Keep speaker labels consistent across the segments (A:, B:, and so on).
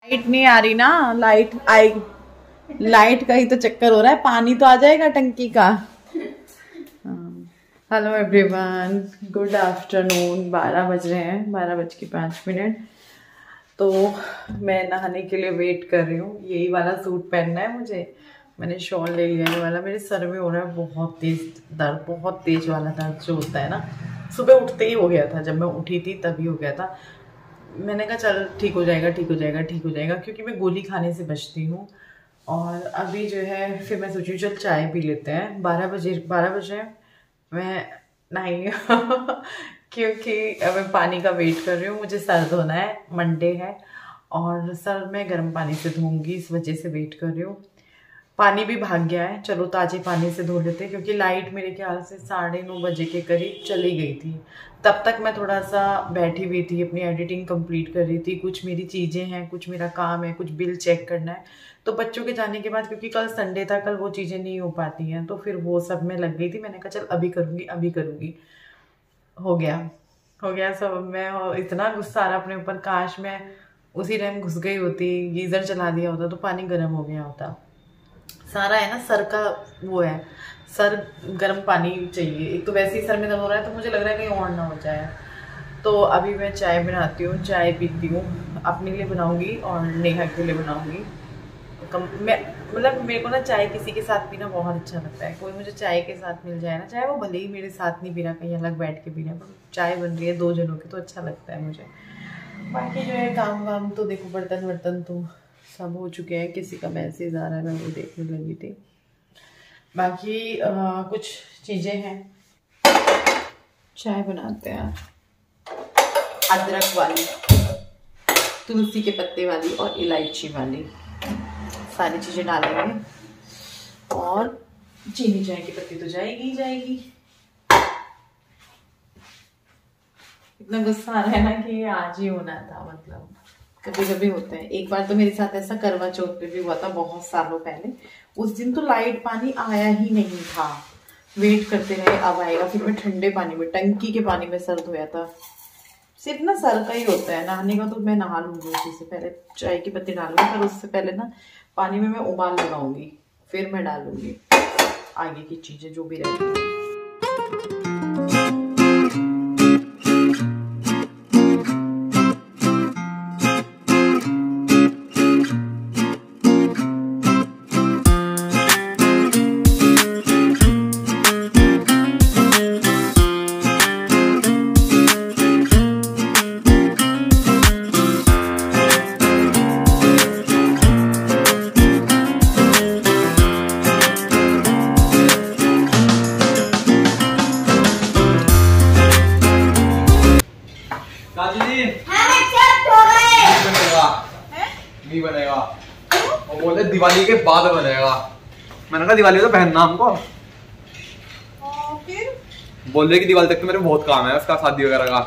A: Light नहीं आ रही ना, लाइट का ही तो चक्कर हो रहा है, पानी तो आ जाएगा टंकी का। Hello everyone, good afternoon. 12 बज रहे हैं, 12:05। तो मैं नहाने के लिए वेट कर रही हूँ। यही वाला सूट पहनना है मुझे, मैंने शॉल ले लिया। ये वाला मेरे सर में हो रहा है बहुत तेज दर्द, बहुत तेज वाला दर्द जो होता है ना। सुबह उठते ही हो गया था, जब मैं उठी थी तभी हो गया था। मैंने कहा चल ठीक हो जाएगा, ठीक हो जाएगा, ठीक हो जाएगा, क्योंकि मैं गोली खाने से बचती हूँ। और अभी जो है फिर मैं सोची चल चाय पी लेते हैं। 12 बजे मैं नहाई क्योंकि मैं पानी का वेट कर रही हूँ। मुझे सर धोना है, मंडे है और सर मैं गर्म पानी से धोऊंगी, इस वजह से वेट कर रही हूँ। पानी भी भाग गया है, चलो ताज़े पानी से धो लेते हैं, क्योंकि लाइट मेरे ख्याल से 9:30 बजे के करीब चली गई थी। तब तक मैं थोड़ा सा बैठी हुई थी, अपनी एडिटिंग कंप्लीट कर रही थी। कुछ मेरी चीज़ें हैं, कुछ मेरा काम है, कुछ बिल चेक करना है। तो बच्चों के जाने के बाद, क्योंकि कल संडे था, कल वो चीज़ें नहीं हो पाती हैं, तो फिर वो सब में लग गई थी। मैंने कहा चल अभी करूँगी। हो गया सब। मैं इतना गुस्सा आ रहा अपने ऊपर, काश मैं उसी टाइम घुस गई होती, गीज़र चला दिया होता तो पानी गर्म हो गया होता। सारा है ना सर का वो है, सर गर्म पानी चाहिए। एक तो वैसे ही सर में दर्द हो रहा है, तो मुझे लग रहा है कहीं और ना हो जाए। तो अभी मैं चाय बनाती हूँ, चाय पीती हूँ। अपने लिए बनाऊँगी और नेहा के लिए बनाऊँगी। मतलब मेरे को ना चाय किसी के साथ पीना बहुत अच्छा लगता है। कोई मुझे चाय के साथ मिल जाए ना, चाहे वो भले ही मेरे साथ नहीं पी रहा, कहीं अलग बैठ के पी रहा है, पर चाय बन रही है 2 जनों की तो अच्छा लगता है मुझे। बाकी जो है काम वाम तो देखो, बर्तन वर्तन तो सब हो चुके हैं। किसी का मैसेज आ रहा है, मैं वो देखने लगी थी। बाकी कुछ चीज़ें हैं। चाय बनाते हैं, अदरक वाली, तुलसी के पत्ते वाली और इलायची वाली, सारी चीज़ें डालेंगे। और चीनी चाय की पत्ती तो जाएगी ही जाएगी। इतना गुस्सा आ रहा है ना कि ये आज ही होना था। मतलब कभी कभी होता है। एक बार तो मेरे साथ ऐसा करवा चौथ पे भी हुआ था, बहुत सालों पहले। उस दिन तो लाइट पानी आया ही नहीं था, वेट करते रहे अब आएगा। फिर मैं ठंडे पानी में, टंकी के पानी में सर धोया था। सिर्फ ना सर का ही होता है, नहाने का तो मैं नहा लूंगी उसी से पहले। चाय की पत्ती डालूंगी, पर उससे पहले ना पानी में मैं उबाल लगाऊंगी, फिर मैं डालूंगी आगे की चीजें जो भी रहेगी।
B: नहीं बनेगा, वो बोले दिवाली के बाद बनेगा। मैंने कहा दिवाली तो पहनना हमको। फिर बोल रहे कि दिवाली तक तो मेरे बहुत काम है उसका, शादी वगैरह का,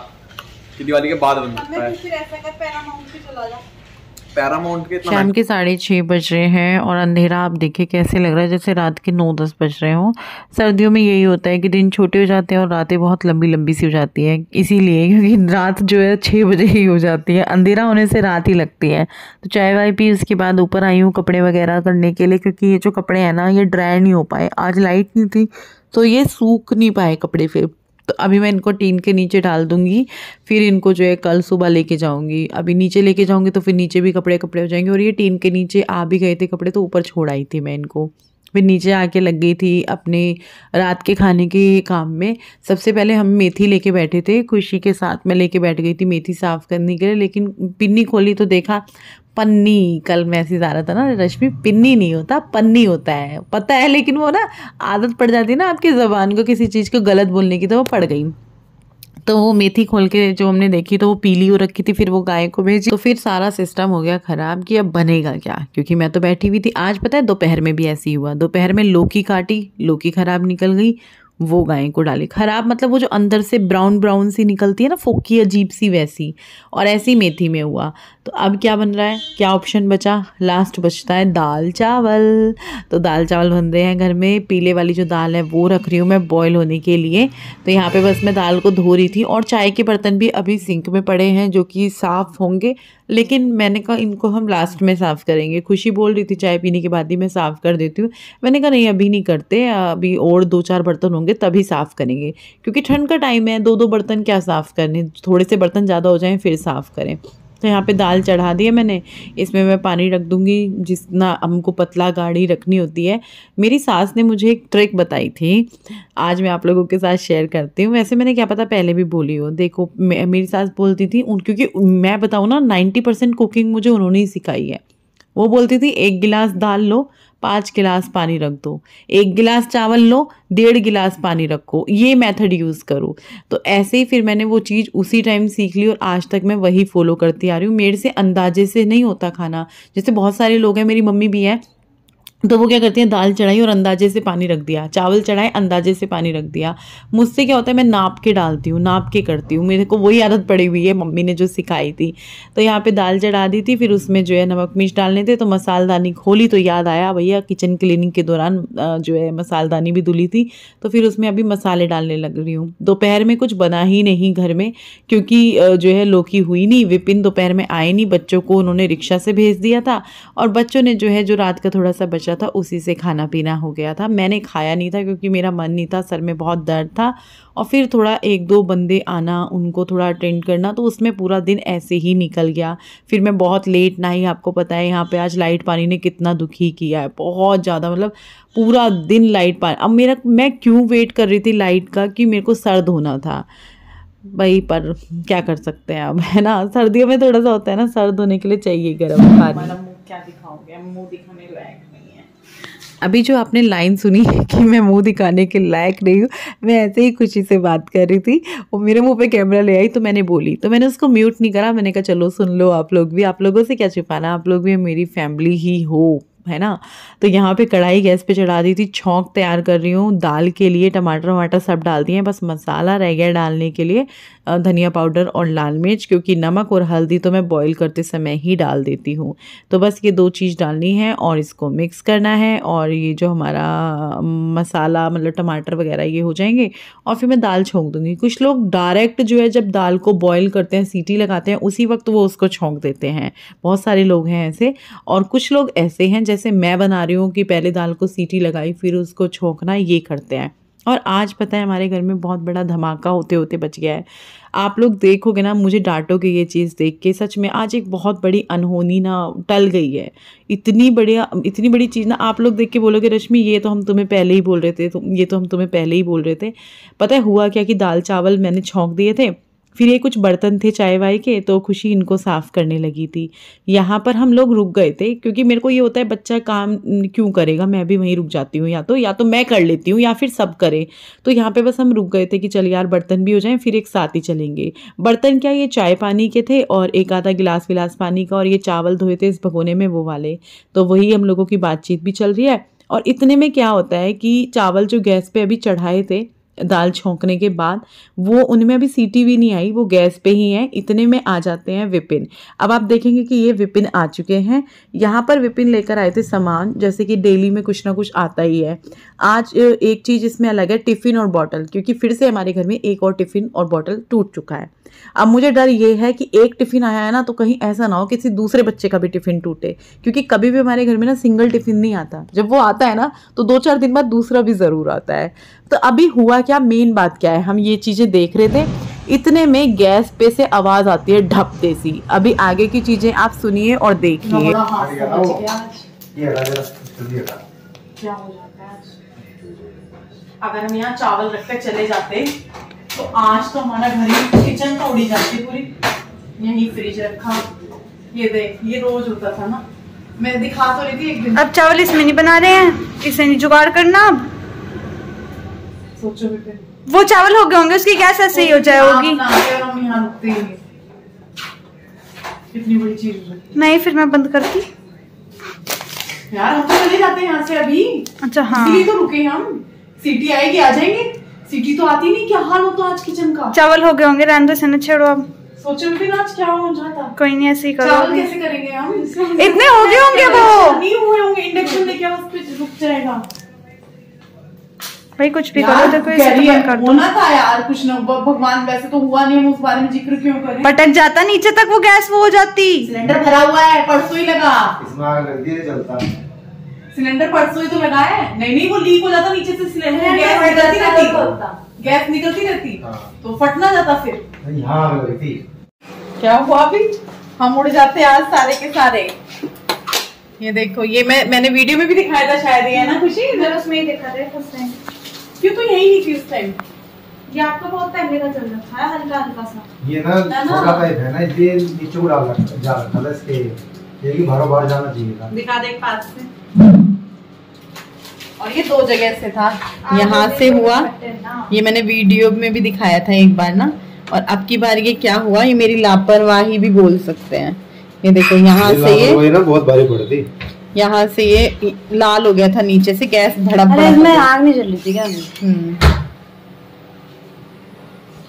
B: कि दिवाली के बाद बन सकता है। फिर ऐसा कर पैरामाउंट पे चला जा। पैरामाउंट के
A: शाम के 6:30 बज रहे हैं और अंधेरा आप देखिए कैसे लग रहा है, जैसे रात के 9-10 बज रहे हों। सर्दियों में यही होता है कि दिन छोटे हो जाते हैं और रातें बहुत लंबी लंबी सी हो जाती है, इसीलिए क्योंकि रात जो है 6 बजे ही हो जाती है, अंधेरा होने से रात ही लगती है। तो चाय वाय पी, उसके बाद ऊपर आई हूँ कपड़े वगैरह करने के लिए, क्योंकि ये जो कपड़े हैं ना ये ड्राई नहीं हो पाए। आज लाइट नहीं थी तो ये सूख नहीं पाए कपड़े। फिर तो अभी मैं इनको टीन के नीचे डाल दूंगी, फिर इनको जो है कल सुबह लेके जाऊंगी। अभी नीचे लेके जाऊंगी तो फिर नीचे भी कपड़े हो जाएंगे। और ये टीन के नीचे आ भी गए थे कपड़े, तो ऊपर छोड़ आई थी मैं इनको। फिर नीचे आके लग गई थी अपने रात के खाने के काम में। सबसे पहले हम मेथी लेके बैठे थे, खुशी के साथ मैं लेके बैठ गई थी मेथी साफ़ करने के लिए, लेकिन पिन्नी खोली तो देखा पन्नी। कल मैसेज आ रहा था ना रश्मि, पिन्नी नहीं होता पन्नी होता है, पता है, लेकिन वो ना आदत पड़ जाती है ना आपकी ज़बान को किसी चीज़ को गलत बोलने की, तो वो पड़ गई। तो वो मेथी खोल के जो हमने देखी तो वो पीली हो रखी थी, फिर वो गाय को भेजी, तो फिर सारा सिस्टम हो गया ख़राब कि अब बनेगा क्या। क्योंकि मैं तो बैठी हुई थी। आज पता है दोपहर में भी ऐसे ही हुआ। दोपहर में लौकी काटी, लौकी ख़राब निकल गई, वो गाय को डाली। ख़राब मतलब वो जो अंदर से ब्राउन ब्राउन सी निकलती है ना, फोकी अजीब सी, वैसी। और ऐसी मेथी में हुआ। तो अब क्या बन रहा है, क्या ऑप्शन बचा, लास्ट बचता है दाल चावल। तो दाल चावल बन रहे हैं घर में। पीले वाली जो दाल है वो रख रही हूँ मैं बॉयल होने के लिए। तो यहाँ पे बस मैं दाल को धो रही थी और चाय के बर्तन भी अभी सिंक में पड़े हैं जो कि साफ़ होंगे लेकिन मैंने कहा इनको हम लास्ट में साफ़ करेंगे। खुशी बोल रही थी चाय पीने के बाद ही मैं साफ़ कर देती हूँ। मैंने कहा नहीं अभी नहीं करते, अभी और 2-4 बर्तन होंगे तभी साफ़ करेंगे, क्योंकि ठंड का टाइम है, 2-2 बर्तन क्या साफ़ करने, थोड़े से बर्तन ज़्यादा हो जाएं फिर साफ़ करें। तो यहाँ पे दाल चढ़ा दी है मैंने, इसमें मैं पानी रख दूँगी जितना हमको पतला गाढ़ी रखनी होती है। मेरी सास ने मुझे एक ट्रिक बताई थी, आज मैं आप लोगों के साथ शेयर करती हूँ। वैसे मैंने क्या पता पहले भी बोली हो, देखो मेरी सास बोलती थी क्योंकि मैं बताऊँ ना 90% कुकिंग मुझे उन्होंने ही सिखाई है। वो बोलती थी 1 गिलास दाल लो 5 गिलास पानी रख दो, 1 गिलास चावल लो 1.5 गिलास पानी रखो, ये मेथड यूज़ करो। तो ऐसे ही फिर मैंने वो चीज़ उसी टाइम सीख ली और आज तक मैं वही फॉलो करती आ रही हूँ। मेरे से अंदाजे से नहीं होता खाना, जैसे बहुत सारे लोग हैं, मेरी मम्मी भी है, तो वो क्या करती हैं, दाल चढ़ाई और अंदाजे से पानी रख दिया, चावल चढ़ाए अंदाजे से पानी रख दिया। मुझसे क्या होता है, मैं नाप के डालती हूँ, नाप के करती हूँ, मेरे को वही आदत पड़ी हुई है मम्मी ने जो सिखाई थी। तो यहाँ पे दाल चढ़ा दी थी, फिर उसमें जो है नमक मिर्च डालने थे, तो मसालदानी खोली तो याद आया भैया किचन क्लीनिंग के दौरान जो है मसालदानी भी धुली थी, तो फिर उसमें अभी मसाले डालने लग रही हूँ। दोपहर में कुछ बना ही नहीं घर में, क्योंकि जो है लौकी हुई नहीं, विपिन दोपहर में आए नहीं, बच्चों को उन्होंने रिक्शा से भेज दिया था और बच्चों ने जो है जो रात का थोड़ा सा बचा था उसी से खाना पीना हो गया था। मैंने खाया नहीं था क्योंकि मेरा मन नहीं था, सर में बहुत दर्द था, और फिर थोड़ा 1-2 बंदे आना, उनको थोड़ा अटेंड करना, तो उसमें पूरा दिन ऐसे ही निकल गया। फिर मैं बहुत लेट नहाई, आपको पता है यहाँ पे आज लाइट पानी ने कितना दुखी किया है, बहुत ज़्यादा, मतलब पूरा दिन लाइट पानी। अब मैं क्यों वेट कर रही थी लाइट का, कि मेरे को सर धोना था भाई, पर क्या कर सकते हैं अब, है ना, सर्दियों में थोड़ा सा होता है ना, सर धोने के लिए चाहिए गर्म पानी। मुँह क्या दिखाओगे, मुँह दिखाने लायक नहीं है। अभी जो आपने लाइन सुनी कि मैं मुंह दिखाने के लायक नहीं हूँ, मैं ऐसे ही खुशी से बात कर रही थी, वो मेरे मुंह पे कैमरा ले आई तो मैंने बोली, तो मैंने उसको म्यूट नहीं करा, मैंने कहा चलो सुन लो आप लोग भी, आप लोगों से क्या छिपाना, आप लोग भी मेरी फैमिली ही हो, है ना। तो यहाँ पे कढ़ाई गैस पे चढ़ा दी थी, छौंक तैयार कर रही हूँ दाल के लिए, टमाटर वमाटर सब डाल दिए हैं, बस मसाला रह गया डालने के लिए, धनिया पाउडर और लाल मिर्च, क्योंकि नमक और हल्दी तो मैं बॉईल करते समय ही डाल देती हूँ। तो बस ये 2 चीज़ डालनी है और इसको मिक्स करना है, और ये जो हमारा मसाला मतलब टमाटर वगैरह ये हो जाएंगे और फिर मैं दाल छोंक दूँगी। कुछ लोग डायरेक्ट जो है जब दाल को बॉईल करते हैं, सीटी लगाते हैं, उसी वक्त वो उसको छोंक देते हैं, बहुत सारे लोग हैं ऐसे, और कुछ लोग ऐसे हैं जैसे मैं बना रही हूँ कि पहले दाल को सीटी लगाई फिर उसको छोंकना, ये करते हैं। और आज पता है हमारे घर में बहुत बड़ा धमाका होते होते बच गया है। आप लोग देखोगे ना, मुझे डांटोगे ये चीज़ देख के, सच में आज एक बहुत बड़ी अनहोनी ना टल गई है। इतनी बड़ी चीज़ ना, आप लोग देख के बोलोगे रश्मि ये तो हम तुम्हें पहले ही बोल रहे थे, ये तो हम तुम्हें पहले ही बोल रहे थे। पता है हुआ क्या कि दाल चावल मैंने छौंक दिए थे, फिर ये कुछ बर्तन थे चाय वाय के, तो खुशी इनको साफ़ करने लगी थी। यहाँ पर हम लोग रुक गए थे, क्योंकि मेरे को ये होता है बच्चा काम क्यों करेगा, मैं भी वहीं रुक जाती हूँ, या तो मैं कर लेती हूँ या फिर सब करें। तो यहाँ पे बस हम रुक गए थे कि चल यार बर्तन भी हो जाएं, फिर एक साथ ही चलेंगे। बर्तन क्या, ये चाय पानी के थे और एक आधा गिलास पानी का, और ये चावल धोए थे इस भगोने में वो वाले, तो वही हम लोगों की बातचीत भी चल रही है। और इतने में क्या होता है कि चावल जो गैस पे अभी चढ़ाए थे दाल छोंकने के बाद, वो उनमें अभी सीटी भी नहीं आई, वो गैस पे ही हैं। इतने में आ जाते हैं विपिन। अब आप देखेंगे कि ये विपिन आ चुके हैं। यहाँ पर विपिन लेकर आए थे सामान, जैसे कि डेली में कुछ ना कुछ आता ही है। आज एक चीज़ इसमें अलग है, टिफ़िन और बॉटल, क्योंकि फिर से हमारे घर में एक और टिफ़िन और बॉटल टूट चुका है। अब मुझे डर ये है कि एक टिफ़िन आया है ना, तो कहीं ऐसा ना हो किसी दूसरे बच्चे का भी टिफ़िन टूटे, क्योंकि कभी भी हमारे घर में ना सिंगल टिफ़िन नहीं आता, जब वो आता है ना तो 2-4 दिन बाद दूसरा भी ज़रूर आता है। तो अभी हुआ क्या, मेन बात क्या है, हम ये चीज़ें देख रहे थे, इतने में गैस पे से आवाज़ आती है ढपते सी। अभी आगे की चीज़ें आप सुनिए और देखिए। क्या हो जाता है अगर हम यहाँ चावल रखकर चले जाते, तो आज तो हमारा घर ही किचन का उड़ी जाती पूरी। यही फ्रिज रखा, ये देख, ये रोज होता था ना, मैं दिखा तो रही थी एक दिन। अब चावल इसमें नहीं बना रहे हैं, इसे नहीं जुगाड़ करना। अब सोचो बेटे, वो चावल हो गए होंगे, उसकी गैस ऐसे ही हो जाए होगी। हम यहाँ रुकते ही इतनी बड़ी चीज नहीं, फिर मैं बंद करती यार, हम तो चले जाते हैं यहाँ से अभी। अच्छा हाँ, इसलिए तो रुके हम, सीटी आएगी आ जाएंगे, सीटी तो आती नहीं। क्या हाल हो तो आज किचन का, चावल हो गए होंगे, रहने दो, इसे छेड़ो। अब सोचो फिर आज क्या हो जाता। कोई नहीं, ऐसे ही करो। चावल कैसे करेंगे हम, इतने हो गए होंगे, वो नहीं हुए होंगे, इंडक्शन लेके उस पे रुक जाएगा। भाई कुछ भी करो, देखो इसे तो बंद कर दो।
C: होना था यार कुछ ना, भगवान वैसे तो हुआ नहीं, हम उस बारे में जिक्र क्यों करें।
A: पटक जाता नीचे तक, वो गैस वो हो जाती।
C: सिलेंडर भरा हुआ है, परसों ही लगा।
D: इसमें आग लग गई जलता।
C: सिलेंडर परसों ही तो लगा है। नहीं वो लीक हो जाता नीचे से सिलेंडर, गैस निकलती रहती, गैस निकलती रहती तो फट ना जाता फिर।
D: यहाँ आग लगी थी।
C: क्या हुआ अभी? हम उड़ जाते आज सारे के सारे। ये देखो, ये मैंने वीडियो में भी दिखाया था शायद, ये है ना खुशी?
E: मैं उसमें ही देखा था फर्स्ट टाइम।
C: क्यों तो यही नहीं थी उस टाइम?
E: ये आपका बहुत पहले का चल रहा है, हल्का हल्का सा।
D: ये ना छोटा पाइप है ना, इसलिए नीचे को डाल जा रखा था इसके, ये कि बाहर बाहर जाना चाहिए था।
C: दिखा दे एक पास से। और ये 2 जगह से था, यहाँ से हुआ, ये मैंने वीडियो में भी दिखाया था एक बार ना। और अब की बार ये क्या हुआ, ये मेरी लापरवाही भी बोल सकते हैं। ये देखो यहाँ से ये ना बहुत भारी पड़ थी, यहाँ से ये लाल हो गया था नीचे से, गैस धड़क।
E: अरे इसमें आग नहीं जल रही थी क्या?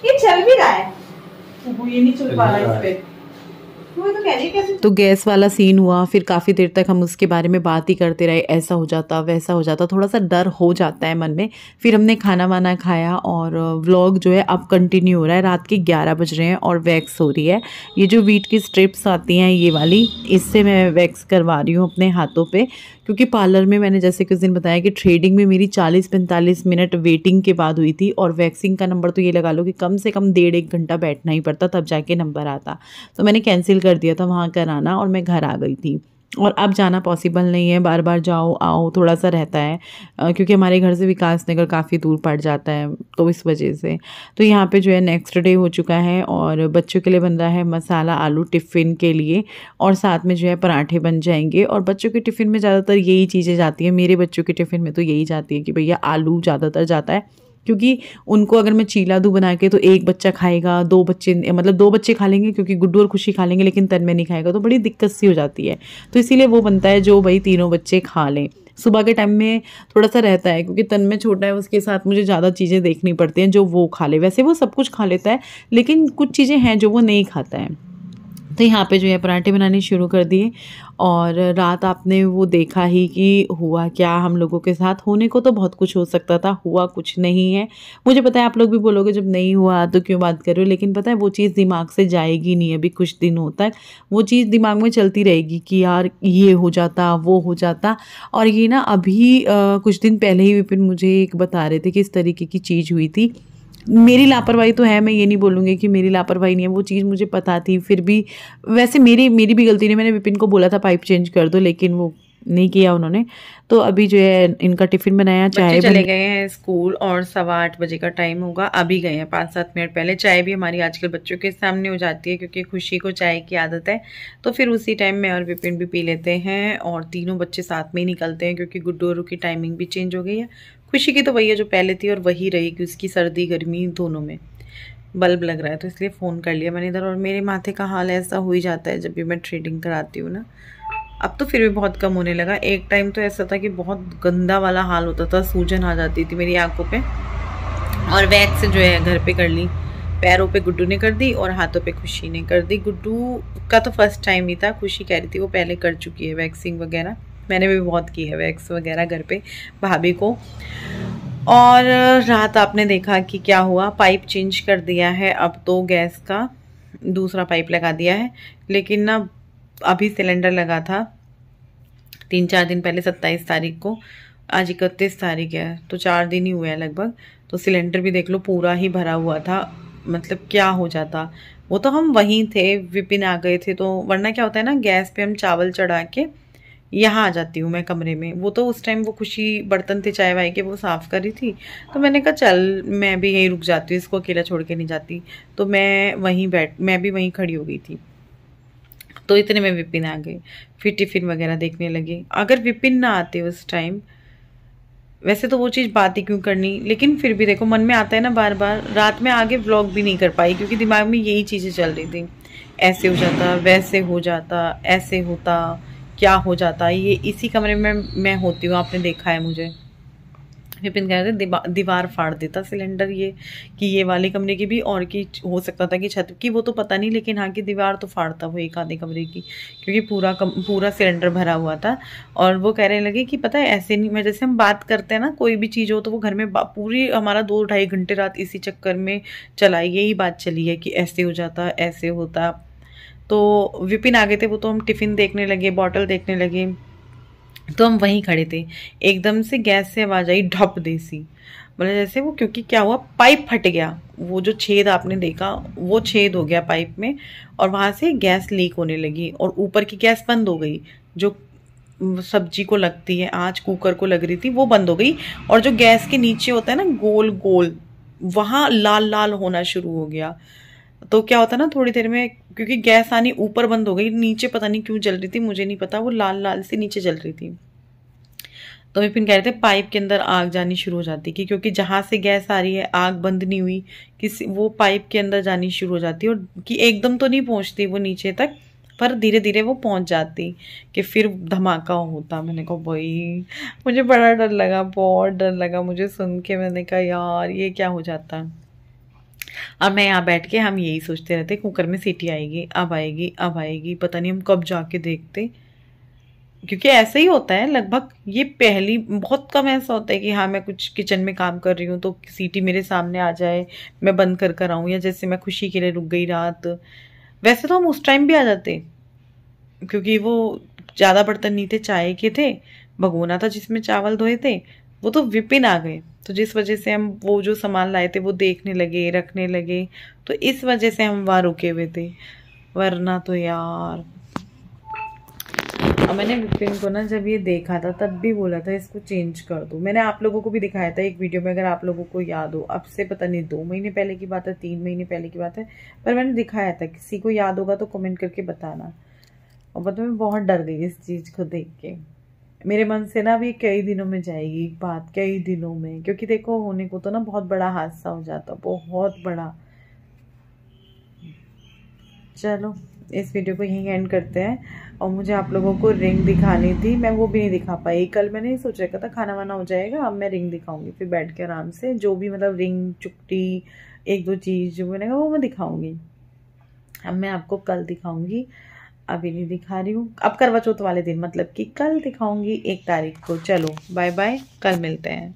C: ये चल भी रहा है, वो ये नहीं चल पा रहा है इस पे। तो कह रही कैसे?
A: तो गैस वाला सीन हुआ, फिर काफ़ी देर तक हम उसके बारे में बात ही करते रहे, ऐसा हो जाता वैसा हो जाता, थोड़ा सा डर हो जाता है मन में। फिर हमने खाना वाना खाया और व्लॉग जो है अब कंटिन्यू हो रहा है। रात के 11 बज रहे हैं और वैक्स हो रही है। ये जो वीट की स्ट्रिप्स आती हैं ये वाली, इससे मैं वैक्स करवा रही हूँ अपने हाथों पे, क्योंकि पार्लर में मैंने जैसे कुछ दिन बताया कि थ्रेडिंग में मेरी 40-45 मिनट वेटिंग के बाद हुई थी, और वैक्सिंग का नंबर तो ये लगा लो कि कम से कम 1.5-1 घंटा बैठना ही पड़ता तब जाके नंबर आता। तो मैंने कैंसिल कर दिया था वहाँ कराना, और मैं घर आ गई थी। और अब जाना पॉसिबल नहीं है, बार बार जाओ आओ थोड़ा सा रहता है, क्योंकि हमारे घर से विकास नगर काफ़ी दूर पड़ जाता है, तो इस वजह से। तो यहाँ पे जो है नेक्स्ट डे हो चुका है, और बच्चों के लिए बन रहा है मसाला आलू टिफ़िन के लिए, और साथ में जो है पराठे बन जाएंगे। और बच्चों के टिफ़िन में ज़्यादातर यही चीज़ें जाती हैं, मेरे बच्चों के टिफ़िन में तो यही जाती है कि भैया आलू ज़्यादातर जाता है, क्योंकि उनको अगर मैं चीला दूँ बना के तो एक बच्चा खाएगा, 2 बच्चे, मतलब 2 बच्चे खा लेंगे, क्योंकि गुड्डू और खुशी खा लेंगे लेकिन तन्मय नहीं खाएगा, तो बड़ी दिक्कत सी हो जाती है। तो इसीलिए वो बनता है जो भाई तीनों बच्चे खा लें। सुबह के टाइम में थोड़ा सा रहता है, क्योंकि तन्मय छोटा है, उसके साथ मुझे ज़्यादा चीज़ें देखनी पड़ती हैं जो वो खा ले। वैसे वो सब कुछ खा लेता है, लेकिन कुछ चीज़ें हैं जो वो नहीं खाता है। तो यहाँ पे जो है पराठे बनाने शुरू कर दिए। और रात आपने वो देखा ही कि हुआ क्या हम लोगों के साथ। होने को तो बहुत कुछ हो सकता था, हुआ कुछ नहीं है। मुझे पता है आप लोग भी बोलोगे जब नहीं हुआ तो क्यों बात कर रहे हो, लेकिन पता है वो चीज़ दिमाग से जाएगी नहीं अभी कुछ दिनों तक। वो चीज़ दिमाग में चलती रहेगी कि यार ये हो जाता वो हो जाता। और ये ना अभी कुछ दिन पहले ही विपिन मुझे एक बता रहे थे कि इस तरीके की चीज़ हुई थी। मेरी लापरवाही तो है, मैं ये नहीं बोलूँगी कि मेरी लापरवाही नहीं है, वो चीज़ मुझे पता थी। फिर भी वैसे मेरी भी गलती नहीं, मैंने विपिन को बोला था पाइप चेंज कर दो, लेकिन वो नहीं किया उन्होंने। तो अभी जो है इनका टिफ़िन बनाया, चाय चले गए हैं स्कूल और 8:15 बजे का टाइम होगा, अभी गए हैं 5-7 मिनट पहले। चाय भी हमारी आजकल बच्चों के सामने हो जाती है, क्योंकि खुशी को चाय की आदत है, तो फिर उसी टाइम में और विपिन भी पी लेते हैं। और तीनों बच्चे साथ में ही निकलते हैं, क्योंकि गुड्डू की टाइमिंग भी चेंज हो गई है। खुशी की तो वही है जो पहले थी, और वही रहेगी, उसकी सर्दी गर्मी दोनों में बल्ब लग रहा है, तो इसलिए फ़ोन कर लिया मैंने इधर। और मेरे माथे का हाल ऐसा हो ही जाता है जब भी मैं थ्रेडिंग कराती हूँ ना। अब तो फिर भी बहुत कम होने लगा। एक टाइम तो ऐसा था कि बहुत गंदा वाला हाल होता था, सूजन आ जाती थी मेरी आंखों पे। और वैक्स जो है घर पे कर ली, पैरों पे गुड्डू ने कर दी और हाथों पे खुशी ने कर दी। गुड्डू का तो फर्स्ट टाइम ही था, खुशी कह रही थी वो पहले कर चुकी है वैक्सिंग वगैरह। मैंने भी बहुत की है वैक्स वगैरह घर पे भाभी को। और रात आपने देखा कि क्या हुआ, पाइप चेंज कर दिया है, अब तो गैस का दूसरा पाइप लगा दिया है। लेकिन ना अभी सिलेंडर लगा था 3-4 दिन पहले, 27 तारीख को, आज 31 तारीख है, तो 4 दिन ही हुए हैं लगभग। तो सिलेंडर भी देख लो पूरा ही भरा हुआ था, मतलब क्या हो जाता। वो तो हम वहीं थे, विपिन आ गए थे, तो वरना क्या होता है ना, गैस पे हम चावल चढ़ा के यहाँ आ जाती हूँ मैं कमरे में। वो तो उस टाइम वो खुशी बर्तन थे चाय वाय के, वो साफ़ करी थी, तो मैंने कहा चल मैं भी यहीं रुक जाती हूँ, इसको अकेला छोड़ के नहीं जाती। तो मैं भी वहीं खड़ी हो गई थी। तो इतने में विपिन आ गए, फिर टिफ़िन वगैरह देखने लगे। अगर विपिन ना आते उस टाइम, वैसे तो वो चीज़ बात ही क्यों करनी, लेकिन फिर भी देखो मन में आता है ना बार बार। रात में आगे व्लॉग भी नहीं कर पाई, क्योंकि दिमाग में यही चीज़ें चल रही थी, ऐसे हो जाता वैसे हो जाता, ऐसे होता क्या हो जाता। ये इसी कमरे में मैं होती हूँ, आपने देखा है मुझे, विपिन कह रहे थे दीवार फाड़ देता सिलेंडर, ये कि ये वाले कमरे की भी, और की हो सकता था कि छत की, वो तो पता नहीं, लेकिन हाँ की दीवार तो फाड़ता वो एक आधे कमरे की, क्योंकि पूरा सिलेंडर भरा हुआ था। और वो कहने लगे कि पता है ऐसे नहीं, मैं जैसे हम बात करते हैं ना कोई भी चीज़ हो तो वो घर में पूरी हमारा 2-2.5 घंटे रात इसी चक्कर में चला, यही बात चली है कि ऐसे हो जाता ऐसे होता। तो विपिन आ गए थे, वो तो हम टिफ़िन देखने लगे, बॉटल देखने लगे, तो हम वहीं खड़े थे, एकदम से गैस से आवाज आई ढप देसी, मतलब जैसे वो, क्योंकि क्या हुआ पाइप फट गया, वो जो छेद आपने देखा वो छेद हो गया पाइप में, और वहां से गैस लीक होने लगी, और ऊपर की गैस बंद हो गई, जो सब्जी को लगती है आँच, कुकर को लग रही थी वो बंद हो गई, और जो गैस के नीचे होता है ना गोल गोल, वहां लाल लाल होना शुरू हो गया। तो क्या होता है ना थोड़ी देर में, क्योंकि गैस आनी ऊपर बंद हो गई, नीचे पता नहीं क्यों जल रही थी, मुझे नहीं पता, वो लाल लाल सी नीचे जल रही थी। तो विपिन कह रहे थे पाइप के अंदर आग जानी शुरू हो जाती है, क्योंकि जहां से गैस आ रही है आग बंद नहीं हुई, किसी वो पाइप के अंदर जानी शुरू हो जाती है, और कि एकदम तो नहीं पहुंचती वो नीचे तक, पर धीरे धीरे वो पहुंच जाती कि फिर धमाका होता। मैंने कहा भाई मुझे बड़ा डर लगा, बहुत डर लगा मुझे सुन के। मैंने कहा यार ये क्या हो जाता। अब मैं यहाँ बैठ के हम यही सोचते रहते कुकर में सीटी आएगी, अब आएगी, अब आएगी, पता नहीं हम कब जाके देखते, क्योंकि ऐसा ही होता है लगभग। ये पहली, बहुत कम ऐसा होता है कि हाँ मैं कुछ किचन में काम कर रही हूँ तो सीटी मेरे सामने आ जाए, मैं बंद कर आऊँ, या जैसे मैं खुशी के लिए रुक गई रात, वैसे तो हम उस टाइम भी आ जाते, क्योंकि वो ज़्यादा बर्तन नहीं थे, चाय के थे, भगोना था जिसमें चावल धोए थे, वो तो विपिन आ गए, तो जिस वजह से हम वो जो सामान लाए थे वो देखने लगे, रखने लगे, तो इस वजह से हम वहाँ रुके हुए थे, वरना तो यार। और मैंने विपिन को ना जब ये देखा था तब भी बोला था इसको चेंज कर दो। मैंने आप लोगों को भी दिखाया था एक वीडियो में, अगर आप लोगों को याद हो, अब से पता नहीं 2 महीने पहले की बात है, 3 महीने पहले की बात है, पर मैंने दिखाया था। किसी को याद होगा तो कमेंट करके बताना। और पता मैं बहुत डर गई इस चीज़ को देख के, मेरे मन से ना अभी कई दिनों में जाएगी बात, कई दिनों में, क्योंकि देखो होने को तो ना बहुत बड़ा हादसा हो जाता, बहुत बड़ा। चलो इस वीडियो को यहीं एंड करते हैं। और मुझे आप लोगों को रिंग दिखानी थी, मैं वो भी नहीं दिखा पाई। कल मैंने सोच रखा था खाना वाना हो जाएगा, अब मैं रिंग दिखाऊंगी फिर बैठ के आराम से, जो भी मतलब रिंग चुट्टी 1-2 चीज़ जो मैंने कहा वो मैं दिखाऊंगी। अब मैं आपको कल दिखाऊंगी, अभी नहीं दिखा रही हूँ। अब करवा चौथ वाले दिन, मतलब कि कल दिखाऊंगी 1 तारीख को। चलो बाय बाय, कल मिलते हैं।